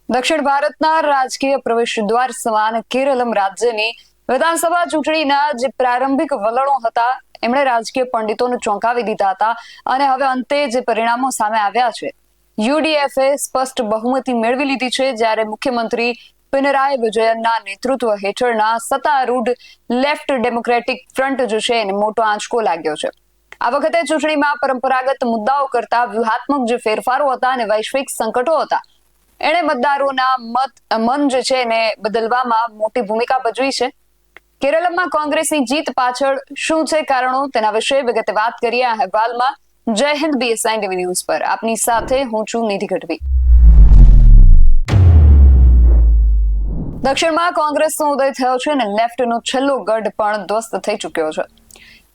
દક્ષિણ ભારતના રાજકીય પ્રવેશ દ્વાર સમાન કેરળમ રાજ્યની વિધાનસભા ચૂંટણીના જે પ્રારંભિક વલણો હતા એમણે રાજકીય પંડિતોને ચોંકાવી દીધા હતા અને હવે અંતે જે પરિણામો સામે આવ્યા છે, યુડીએફએ સ્પષ્ટ બહુમતી મેળવી લીધી છે, જ્યારે મુખ્યમંત્રી પિનરાઈ વિજયનના નેતૃત્વ હેઠળના સત્તારૂઢ લેફ્ટ ડેમોક્રેટિક ફ્રન્ટ જે છે એને મોટો આંચકો લાગ્યો છે. આ વખતે ચૂંટણીમાં પરંપરાગત મુદ્દાઓ કરતા વ્યૂહાત્મક જે ફેરફારો હતા અને વૈશ્વિક સંકટો હતા એણે મતદારોના મન જે છે એને બદલવામાં મોટી ભૂમિકા ભજવી છે. કેરળમાં કોંગ્રેસની જીત પાછળ શું છે કારણો, તેના વિશે વિગતે વાત કરીએ આ અહેવાલમાં. જય હિન્દ, BSI ટીવી ન્યૂઝ પર આપની સાથે હું છું નિધિ ગઢવી. દક્ષિણમાં કોંગ્રેસનો ઉદય થયો છે અને લેફ્ટનો છેલ્લો ગઢ પણ ધ્વસ્ત થઈ ચૂક્યો છે.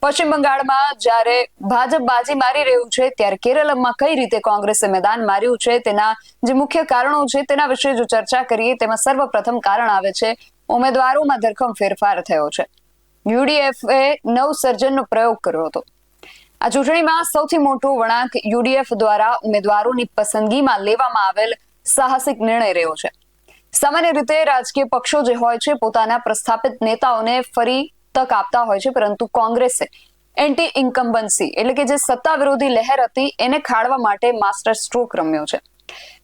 પશ્ચિમ બંગાળમાં જ્યારે ભાજપ બાજી મારી રહ્યું છે, ત્યારે કેરળમાં કઈ રીતે કોંગ્રેસે મેદાન માર્યું છે તેના જે મુખ્ય કારણો છે તેના વિશે જો ચર્ચા કરીએ, તેમાં સર્વપ્રથમ કારણ આવે છે ઉમેદવારોમાં ધરખમ ફેરફાર થયો છે. યુડીએફએ નવસર્જનનો પ્રયોગ કર્યો હતો. આ ચૂંટણીમાં સૌથી મોટો વળાંક યુડીએફ દ્વારા ઉમેદવારોની પસંદગીમાં લેવામાં આવેલ સાહસિક નિર્ણય રહ્યો છે. સામાન્ય રીતે રાજકીય પક્ષો જે હોય છે પોતાના પ્રસ્થાપિત નેતાઓને ફરી તક આપતા હોય છે, પરંતુ કોંગ્રેસે એન્ટી ઇન્કમ્બન્સી એટલે કે જે સત્તા વિરોધી લહેર હતી એને ખાળવા માટે માસ્ટર સ્ટ્રોક રમ્યો છે.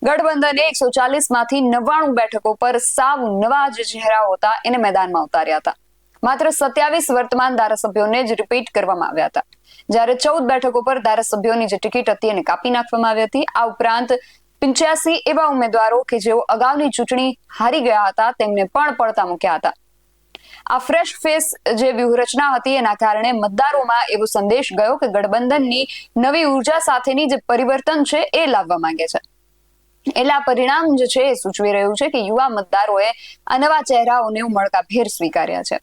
ગઠબંધને 140 માંથી 99 બેઠકો પર સાવ નવા જે ચહેરાઓ હતા એને મેદાનમાં ઉતાર્યા હતા. માત્ર 27 વર્તમાન ધારાસભ્યોને જ રિપીટ કરવામાં આવ્યા હતા, જ્યારે 14 બેઠકો પર ધારાસભ્યોની જે ટિકિટ હતી એને કાપી નાખવામાં આવી હતી. આ ઉપરાંત 85 એવા ઉમેદવારો કે જેઓ અગાઉની ચૂંટણી હારી ગયા હતા તેમને પણ પડતા મૂક્યા હતા. આ ફ્રેશ ફેસ જે વ્યૂહરચના હતી એના કારણે મતદારોમાં એવો સંદેશ ગયો કે ગઠબંધનની નવી ઉર્જા સાથેની જે પરિવર્તન છે એ લાવવા માંગે છે. એટલે આ પરિણામ જે છે એ સૂચવી રહ્યું છે કે યુવા મતદારોએ આ નવા ચહેરાઓને ઉમળકાભેર સ્વીકાર્યા છે.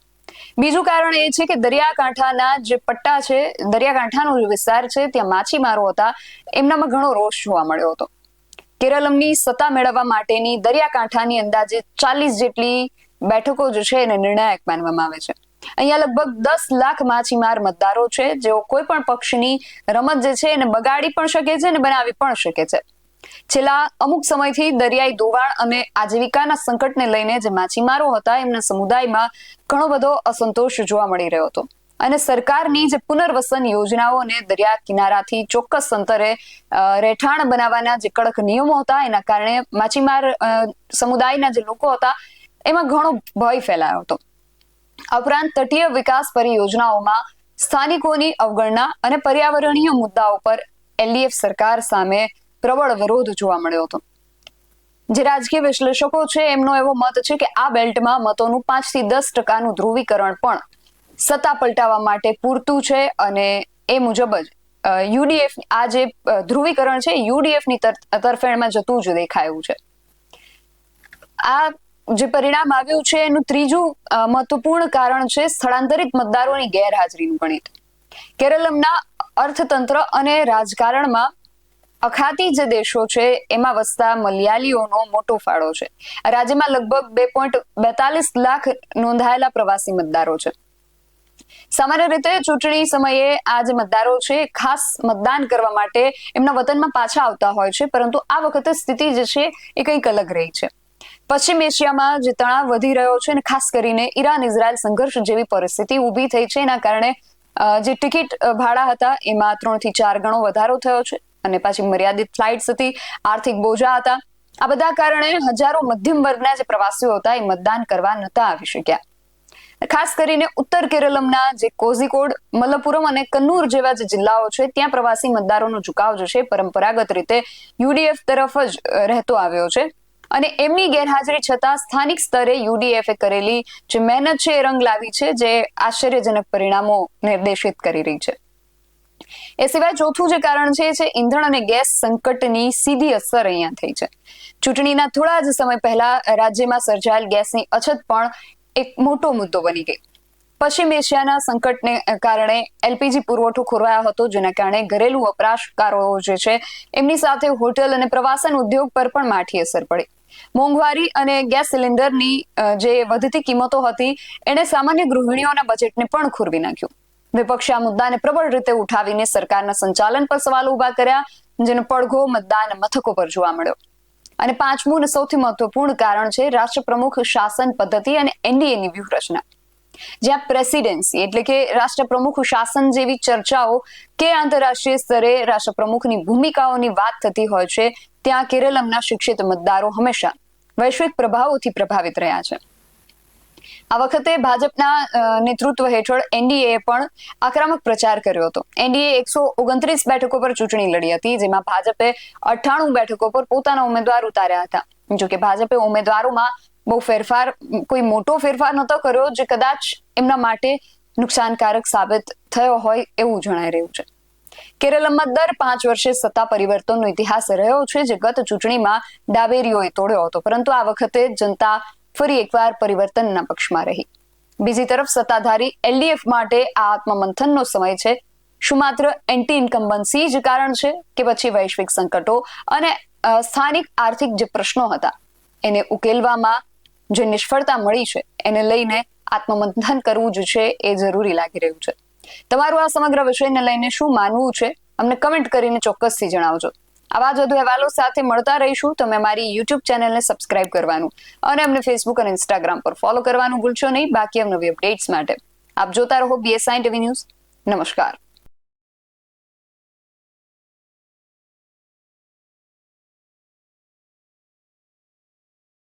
બીજું કારણ એ છે કે દરિયાકાંઠાના જે પટ્ટા છે, દરિયાકાંઠાનો જે વિસ્તાર છે ત્યાં માછીમારો હતા, એમનામાં ઘણો રોષ જોવા મળ્યો હતો. કેરળમની સત્તા મેળવવા માટેની દરિયાકાંઠાની અંદાજે 40 જેટલી બેઠકો જે છે એને નિર્ણાયક માનવામાં આવે છે. અહીંયા લગભગ 10 લાખ માછીમાર મતદારો છે, જેઓ કોઈ પણ પક્ષની રમત જે છે એને બગાડી પણ શકે છે અને બનાવી પણ શકે છે. છેલ્લા અમુક સમયથી દરિયાઈ ધોવાણ અને આજીવિકાના સંકટને લઈને જે માછીમારો હતા એમના સમુદાયમાં ઘણો બધો અસંતોષ જોવા મળી રહ્યો હતો અને સરકારની જે પુનર્વસન યોજનાઓ અને દરિયા કિનારાથી ચોક્કસ અંતરે રહેઠાણ બનાવવાના જે કડક નિયમો હતા એના કારણે માછીમાર સમુદાયના જે લોકો હતા એમાં ઘણો ભય ફેલાયો હતો. ઉપરાંત તટીય વિકાસ પરિયોજનાઓમાં સ્થાનિકોની અવગણના અને પર્યાવરણીય મુદ્દાઓ પર એલડીએફ સરકાર સામે પ્રબળ વિરોધ જોવા મળ્યો હતો. જે રાજકીય વિશ્લેષકો છે એમનો એવો મત છે કે આ બેલ્ટમાં મતોનું 5 થી 10% ધ્રુવીકરણ પણ સત્તા પલટાવવા માટે પૂરતું છે અને એ મુજબ જ યુડીએફ આ જે ધ્રુવીકરણ છે યુડીએફની તરફેણમાં જતું જ દેખાયું છે. આ જે પરિણામ આવ્યું છે એનું ત્રીજું મહત્વપૂર્ણ કારણ છે સ્થળાંતરિત મતદારોની ગેરહાજરીનું ગણિત. કેરળમના અર્થતંત્ર અને રાજકારણમાં અખાતી જે દેશો છે એમાં વસતા મલયાલીઓનો મોટો ફાળો છે. રાજ્યમાં લગભગ 2.42 લાખ નોંધાયેલા પ્રવાસી મતદારો છે. સામાન્ય રીતે ચૂંટણી સમયે આ જે મતદારો છે ખાસ મતદાન કરવા માટે એમના વતનમાં પાછા આવતા હોય છે, પરંતુ આ વખતે સ્થિતિ જે છે એ કંઈક અલગ રહી છે. પશ્ચિમ એશિયામાં જે તણાવ વધી રહ્યો છે અને ખાસ કરીને ઈરાન ઇઝરાયલ સંઘર્ષ જેવી પરિસ્થિતિ ઊભી થઈ છે, એના કારણે જે ટિકિટ ભાડા હતા એમાં 3 થી 4 ગણો વધારો થયો છે અને પાછી મર્યાદિત ફ્લાઇટ્સ હતી, આર્થિક બોજા હતા. આ બધા કારણે હજારો મધ્યમ વર્ગના જે પ્રવાસીઓ હતા એ મતદાન કરવા નતા આવી શક્યા. ખાસ કરીને ઉત્તર કેરળમના જે કોઝિકોડ, મલપ્પુરમ અને કન્નૂર જેવા જે જિલ્લાઓ છે ત્યાં પ્રવાસી મતદારોનો ઝુકાવ જે છે પરંપરાગત રીતે યુડીએફ તરફ જ રહેતો આવ્યો છે અને એમની ગેરહાજરી છતાં સ્થાનિક સ્તરે યુડીએફએ કરેલી જે મહેનત છે એ રંગ લાવી છે, જે આશ્ચર્યજનક પરિણામો નિર્દેશિત કરી રહી છે. એ સિવાય ચોથું જે કારણ છે ઈંધણ અને ગેસ સંકટની સીધી અસર અહીંયા થઈ છે. ચૂંટણીના થોડા જ સમય પહેલા રાજ્યમાં સર્જાયેલ ગેસની અછત પણ એક મોટો મુદ્દો બની ગઈ. પશ્ચિમ એશિયાના સંકટને કારણે એલપીજી પુરવઠો ખોરવાયો હતો, જેના કારણે ઘરેલુ વપરાશકારો જે છે એમની સાથે હોટેલ અને પ્રવાસન ઉદ્યોગ પર પણ માઠી અસર પડી. મોંઘવારી અને ગેસ સિલિન્ડરની જે વધતી કિંમતો હતી એણે સામાન્ય ગૃહિણીઓના બજેટને પણ ખોરવી નાખ્યું. વિપક્ષે આ મુદ્દાને પ્રબળ રીતે ઉઠાવીને સરકારના સંચાલન પર સવાલો ઉભા કર્યા, જેનો પડઘો મતદાન મથકો પર જોવા મળ્યો. અને પાંચમું અને સૌથી મહત્વપૂર્ણ કારણ છે રાષ્ટ્રપ્રમુખ શાસન પદ્ધતિ અને એનડીએની વ્યૂહરચના. જ્યાં પ્રેસિડેન્સી એટલે કે રાષ્ટ્રપ્રમુખ શાસન જેવી ચર્ચાઓ કે આંતરરાષ્ટ્રીય સ્તરે રાષ્ટ્રપ્રમુખની ભૂમિકાઓની વાત થતી હોય છે, ત્યાં કેરળમના શિક્ષિત મતદારો હંમેશા વૈશ્વિક પ્રભાવોથી પ્રભાવિત રહ્યા છે. આ વખતે ભાજપના નેતૃત્વ હેઠળ એનડીએ પણ આક્રમક પ્રચાર કર્યો હતો. એનડીએ 129 બેઠકો પર ચૂંટણી લડી હતી, જેમાં ભાજપે 98 બેઠકો પર પોતાના ઉમેદવાર ઉતાર્યા હતા. જોકે ભાજપે ઉમેદવારોમાં બહુ કોઈ મોટો ફેરફાર નહોતો કર્યો, જે કદાચ એમના માટે નુકસાનકારક સાબિત થયો હોય એવું જણાઈ રહ્યું છે. કેરળમાં દર 5 વર્ષે સત્તા પરિવર્તનનો ઇતિહાસ રહ્યો છે, જે ગત ચૂંટણીમાં ડાબેરીઓએ તોડ્યો હતો, પરંતુ આ વખતે જનતા ફરી એકવાર પરિવર્તનના પક્ષમાં રહી. બીજી તરફ સત્તાધારી એલડીએફ માટે આ આત્મમંથનનો સમય છે. શું માત્ર એન્ટી ઇન્કમ્બન્સી જ કારણ છે કે પછી વૈશ્વિક સંકટો અને સ્થાનિક આર્થિક જે પ્રશ્નો હતા એને ઉકેલવામાં જે નિષ્ફળતા મળી છે એને લઈને આત્મમંથન કરવું જ છે એ જરૂરી લાગી રહ્યું છે. તમારું આ સમગ્ર વિષયને લઈને શું માનવું છે અમને કમેન્ટ કરીને ચોક્કસથી જણાવજો. આવા જ વધુ અહેવાલો સાથે મળતા રહીશું. તમે મારી યુટ્યુબ ચેનલને સબસ્ક્રાઇબ કરવાનું અને અમને ફેસબુક અને ઇન્સ્ટાગ્રામ પર ફોલો કરવાનું ભૂલશો નહીં. બાકી નવી અપડેટ્સ માટે આપ જોતા રહો BSI TV ન્યૂઝ. નમસ્કાર.